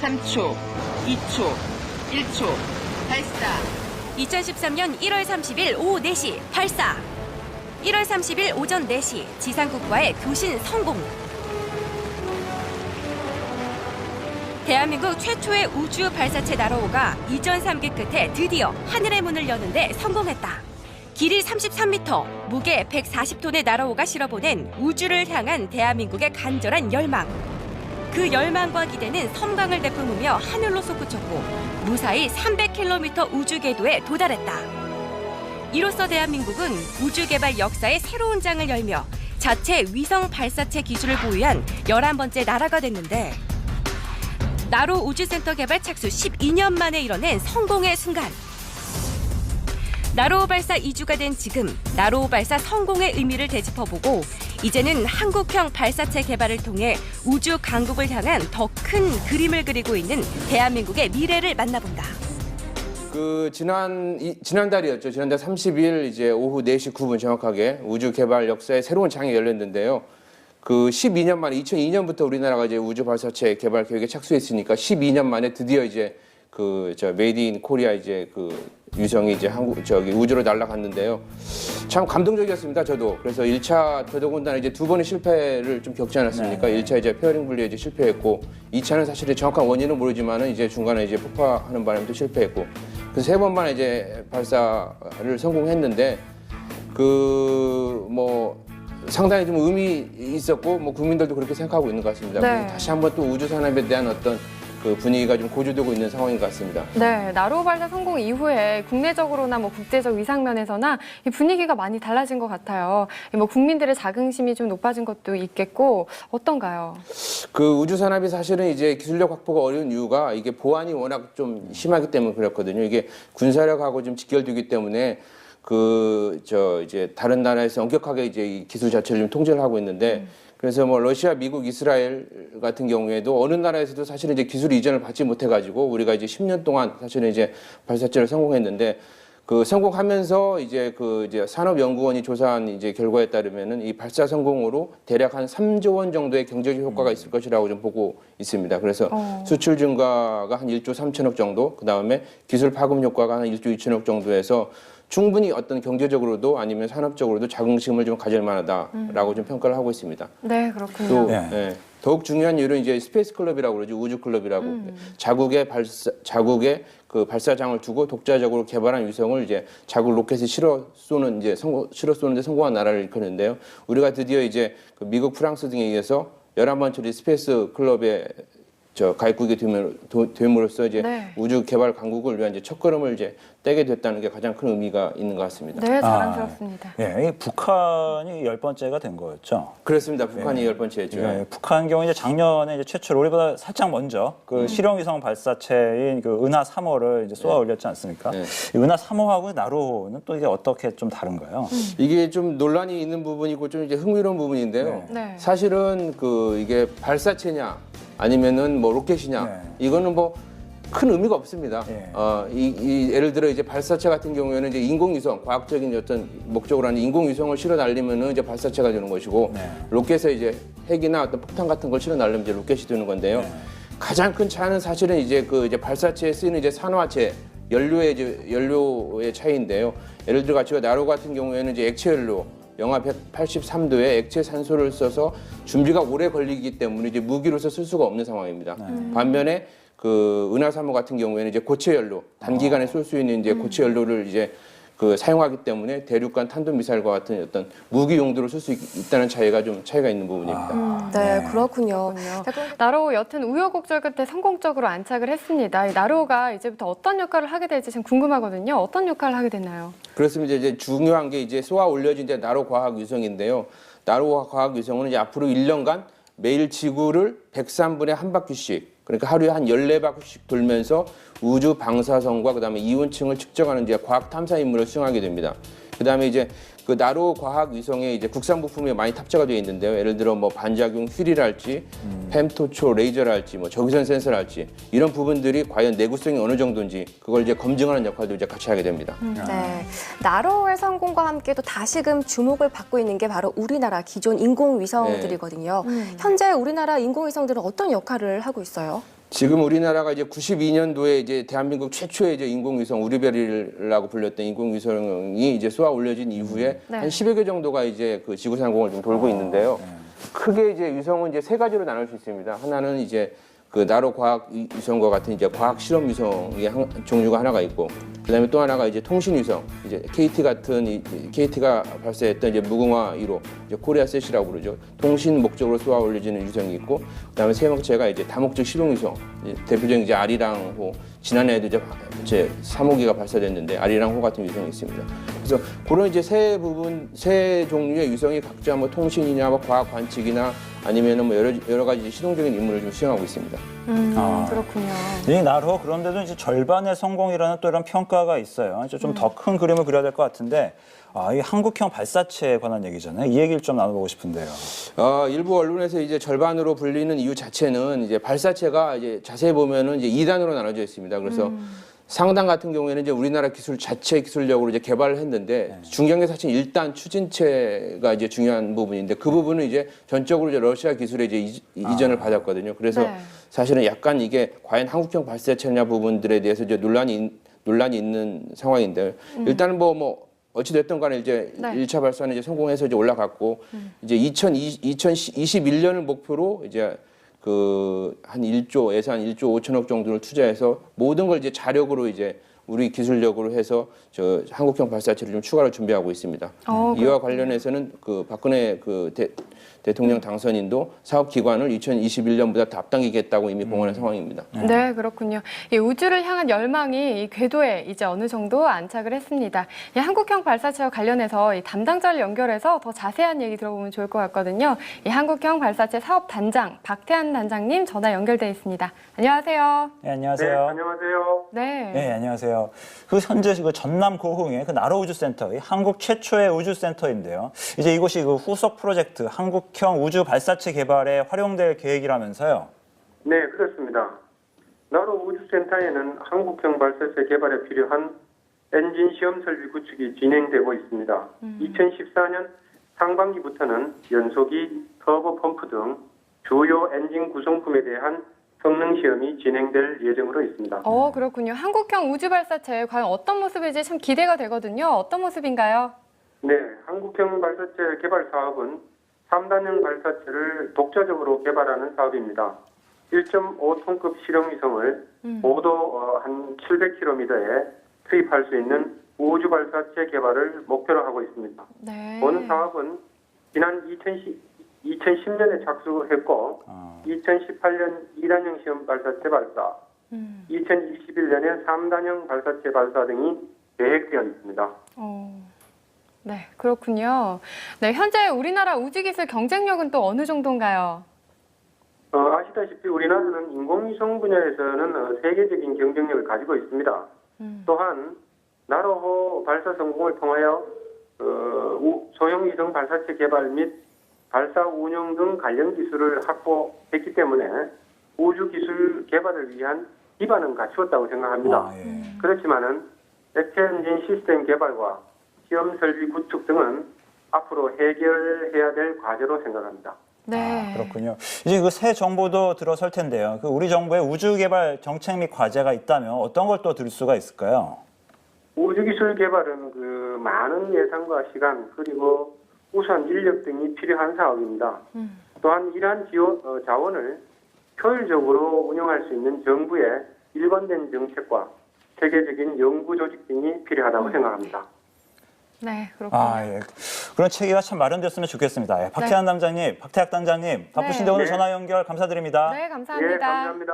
3초, 2초, 1초, 발사. 2013년 1월 30일 오후 4시 발사. 1월 30일 오전 4시 지상국과의 교신 성공. 대한민국 최초의 우주 발사체 나로호가 이전 3기 끝에 드디어 하늘의 문을 여는데 성공했다. 길이 33m, 무게 140톤의 나로호가 실어보낸 우주를 향한 대한민국의 간절한 열망. 그 열망과 기대는 섬광을 내뿜으며 하늘로 솟구쳤고 무사히 300km 우주 궤도에 도달했다. 이로써 대한민국은 우주 개발 역사의 새로운 장을 열며 자체 위성 발사체 기술을 보유한 11번째 나라가 됐는데 나로 우주센터 개발 착수 12년 만에 이뤄낸 성공의 순간. 나로호 발사 2주가 된 지금 나로호 발사 성공의 의미를 되짚어보고 이제는 한국형 발사체 개발을 통해 우주 강국을 향한 더 큰 그림을 그리고 있는 대한민국의 미래를 만나본다. 지난달이었죠. 지난달 30일 이제 오후 4시 9분 정확하게 우주 개발 역사의 새로운 장이 열렸는데요. 12년 만에 2002년부터 우리나라가 이제 우주 발사체 개발 계획에 착수했으니까 12년 만에 드디어 이제 메이드 인 코리아 이제 위성이 이제 우주로 날아갔는데요. 참 감동적이었습니다. 저도. 그래서 1차 더더군다나 이제 2번의 실패를 좀 겪지 않았습니까? 네. 1차 이제 페어링 분리에 이제 실패했고 2차는 사실 정확한 원인은 모르지만은 이제 중간에 이제 폭파하는 바람에 또 실패했고 그래서 3번 만에 이제 발사를 성공했는데 상당히 좀 의미 있었고 국민들도 그렇게 생각하고 있는 것 같습니다. 네. 다시 한번 또 우주 산업에 대한 어떤 분위기가 좀 고조되고 있는 상황인 것 같습니다. 네, 나로호 발사 성공 이후에 국내적으로나 국제적 위상면에서나 이 분위기가 많이 달라진 것 같아요. 국민들의 자긍심이 좀 높아진 것도 있겠고 어떤가요? 우주 산업이 사실은 이제 기술력 확보가 어려운 이유가 이게 보안이 워낙 좀 심하기 때문에 그렇거든요. 이게 군사력하고 좀 직결되기 때문에 이제 다른 나라에서 엄격하게 이제 이 기술 자체를 좀 통제를 하고 있는데 그래서 러시아, 미국, 이스라엘 같은 경우에도 어느 나라에서도 사실은 이제 기술 이전을 받지 못해가지고 우리가 이제 10년 동안 사실은 이제 발사체를 성공했는데 성공하면서 이제 산업연구원이 조사한 이제 결과에 따르면은 이 발사 성공으로 대략 한 3조 원 정도의 경제적 효과가 있을 것이라고 좀 보고 있습니다. 그래서 수출 증가가 한 1조 3천억 정도, 그 다음에 기술 파급 효과가 한 1조 2천억 정도에서 충분히 어떤 경제적으로도 아니면 산업적으로도 자긍심을 좀 가질 만하다라고 좀 평가를 하고 있습니다. 네, 그렇군요. 또 더욱 중요한 이유는 이제 스페이스 클럽이라고 그러죠. 우주 클럽이라고. 자국의 발사장을 두고 독자적으로 개발한 위성을 이제 자국 로켓에 실어 쏘는데 성공한 나라를 일컫는데요. 우리가 드디어 이제 미국, 프랑스 등에 의해서 11번째 스페이스 클럽에 가입국이 됨으로써 이제 우주 개발 강국을 위한 이제 첫걸음을 이제 떼게 됐다는 게 가장 큰 의미가 있는 것 같습니다. 네, 자랑스럽습니다. 북한이 10번째가 된 거였죠. 그렇습니다. 북한이 10번째죠. 북한 경우 이제 작년에 이제 최초로 우리보다 살짝 먼저 실용 위성 발사체인 은하 3호를 이제 쏘아 올렸지 않습니까? 이 은하 3호하고 나로호는 또 이게 어떻게 좀 다른가요? 이게 좀 논란이 있는 부분이고 좀 이제 흥미로운 부분인데요. 사실은 이게 발사체냐 아니면은 로켓이냐 이거는 큰 의미가 없습니다. 예를 들어 이제 발사체 같은 경우에는 이제 인공위성, 과학적인 어떤 목적으로 하는 인공위성을 실어 날리면은 이제 발사체가 되는 것이고 로켓에 이제 핵이나 어떤 폭탄 같은 걸 실어 날리면 이제 로켓이 되는 건데요. 가장 큰 차이는 사실은 이제 발사체에 쓰이는 이제 산화체, 연료의 차이인데요. 예를 들어 같이 나로 같은 경우에는 이제 액체 연료, 영하 183도의 액체 산소를 써서 준비가 오래 걸리기 때문에 이제 무기로서 쓸 수가 없는 상황입니다. 반면에 은하 3호 같은 경우에는 이제 고체 연료, 단기간에 쏠 수 있는 이제 고체 연료를 이제 사용하기 때문에 대륙간 탄도 미사일과 같은 어떤 무기 용도로 쓸 수 있다는 차이가 있는 부분입니다. 네, 그렇군요. 나로호 여튼 우여곡절 끝에 성공적으로 안착을 했습니다. 이 나로호가 이제부터 어떤 역할을 하게 될지 참 궁금하거든요. 어떤 역할을 하게 되나요? 그렇습니다. 이제 중요한 게 이제 쏘아 올려진 이제 나로 과학 위성인데요. 나로 과학 위성은 이제 앞으로 1년간 매일 지구를 103분의 한 바퀴씩, 그러니까 하루에 한 14바퀴씩 돌면서 우주 방사선과 그다음에 이온층을 측정하는 이제 과학 탐사 임무를 수행하게 됩니다. 그다음에 이제 나로 과학 위성에 이제 국산 부품이 많이 탑재가 되어 있는데요. 예를 들어 반작용 휠이랄지, 펜토초 레이저랄지, 적외선 센서랄지 이런 부분들이 과연 내구성이 어느 정도인지 그걸 이제 검증하는 역할도 이제 같이 하게 됩니다. 네, 나로호의 성공과 함께 또 다시금 주목을 받고 있는 게 바로 우리나라 기존 인공위성들이거든요. 현재 우리나라 인공위성들은 어떤 역할을 하고 있어요? 지금 우리나라가 이제 92년도에 이제 대한민국 최초의 이제 인공위성 우리별이라고 불렸던 인공위성이 이제 쏘아 올려진 이후에 한 10여 개 정도가 이제 그 지구 상공을 좀 돌고 있는데요. 크게 이제 위성은 이제 세 가지로 나눌 수 있습니다. 하나는 이제 그 나로 과학 위성과 같은 이제 과학 실험 위성의 종류가 하나가 있고, 그다음에 또 하나가 이제 통신 위성, 이제 KT 같은 KT가 발사했던 이제 무궁화 1호, 이제 코리아셋이라고 그러죠. 통신 목적으로 쏘아 올려지는 위성이 있고, 그다음에 세 번째가 이제 다목적 실용 위성, 대표적인 이제 아리랑호, 지난해에도 이제 3호기가 발사됐는데 아리랑호 같은 위성이 있습니다. 그래서 그런 이제 세 종류의 위성이 각자 뭐 통신이냐, 뭐 과학 관측이나 아니면은 뭐 여러 가지 실용적인 임무를 좀 수행하고 있습니다. 그렇군요. 이 나로 그런데도 이제 절반의 성공이라는 또 이런 평가가 있어요. 이제 좀 더 큰 그림을 그려야 될 것 같은데, 이 한국형 발사체에 관한 얘기잖아요. 이 얘기를 좀 나눠보고 싶은데요. 일부 언론에서 이제 절반으로 불리는 이유 자체는 이제 발사체가 이제 자세히 보면은 이제 2단으로 나눠져 있습니다. 그래서 상단 같은 경우에는 이제 우리나라 기술 자체 기술력으로 이제 개발을 했는데, 중경계 사실 1단 추진체가 이제 중요한 부분인데, 그 부분은 이제 전적으로 이제 러시아 기술에 이제 이전을 받았거든요. 그래서 사실은 약간 이게 과연 한국형 발사체냐 부분들에 대해서 이제 논란이 있는 상황인데, 일단은 뭐 어찌됐든 간에 이제 1차 발사는 이제 성공해서 이제 올라갔고, 이제 2021년을 목표로 이제 한 1조, 예산 1조 5천억 정도를 투자해서 모든 걸 이제 자력으로 이제 우리 기술력으로 해서 저 한국형 발사체를 좀 추가로 준비하고 있습니다. 이와 관련해서는 그 박근혜 대통령 당선인도 사업 기관을 2021년보다 더 앞당기겠다고 이미 공언한 상황입니다. 네, 그렇군요. 이 우주를 향한 열망이 이 궤도에 이제 어느 정도 안착을 했습니다. 이 한국형 발사체와 관련해서 이 담당자를 연결해서 더 자세한 얘기 들어보면 좋을 것 같거든요. 이 한국형 발사체 사업 단장 박태환 단장님 전화 연결돼 있습니다. 안녕하세요. 네, 안녕하세요. 네, 안녕하세요. 네. 네, 안녕하세요. 현재 그 전남 고흥의 그 나로 우주센터, 한국 최초의 우주센터인데요. 이제 이곳이 그 후속 프로젝트 한국형 우주 발사체 개발에 활용될 계획이라면서요. 네, 그렇습니다. 나로 우주센터에는 한국형 발사체 개발에 필요한 엔진 시험 설비 구축이 진행되고 있습니다. 2014년 상반기부터는 연소기, 터보 펌프 등 주요 엔진 구성품에 대한 성능 시험이 진행될 예정으로 있습니다. 그렇군요. 한국형 우주 발사체 과연 어떤 모습일지 참 기대가 되거든요. 어떤 모습인가요? 네, 한국형 발사체 개발 사업은 3단형 발사체를 독자적으로 개발하는 사업입니다. 1.5톤급 실용위성을 고도 한 700km에 투입할 수 있는 우주 발사체 개발을 목표로 하고 있습니다. 네. 본 사업은 지난 2010년에 착수했고 2018년 2단형 시험 발사체 발사, 2021년에 3단형 발사체 발사 등이 계획되어 있습니다. 네, 그렇군요. 네, 현재 우리나라 우주기술 경쟁력은 또 어느 정도인가요? 아시다시피 우리나라는 인공위성 분야에서는 세계적인 경쟁력을 가지고 있습니다. 또한 나로호 발사 성공을 통하여 소형위성 발사체 개발 및 발사 운영 등 관련 기술을 확보했기 때문에 우주 기술 개발을 위한 기반은 갖추었다고 생각합니다. 그렇지만은 액체 엔진 시스템 개발과 시험 설비 구축 등은 앞으로 해결해야 될 과제로 생각합니다. 네. 그렇군요. 이제 그 새 정부도 들어설 텐데요. 그 우리 정부의 우주 개발 정책 및 과제가 있다면 어떤 걸 또 들 수가 있을까요? 우주 기술 개발은 그 많은 예산과 시간 그리고 우수한 인력 등이 필요한 사업입니다. 또한 이러한 자원을 효율적으로 운영할 수 있는 정부의 일관된 정책과 세계적인 연구 조직 등이 필요하다고 생각합니다. 네, 그렇군요. 예. 그런 체계가 참 마련됐으면 좋겠습니다. 박태학 단장님 바쁘신데 오늘 전화 연결 감사드립니다. 네, 감사합니다. 예, 감사합니다.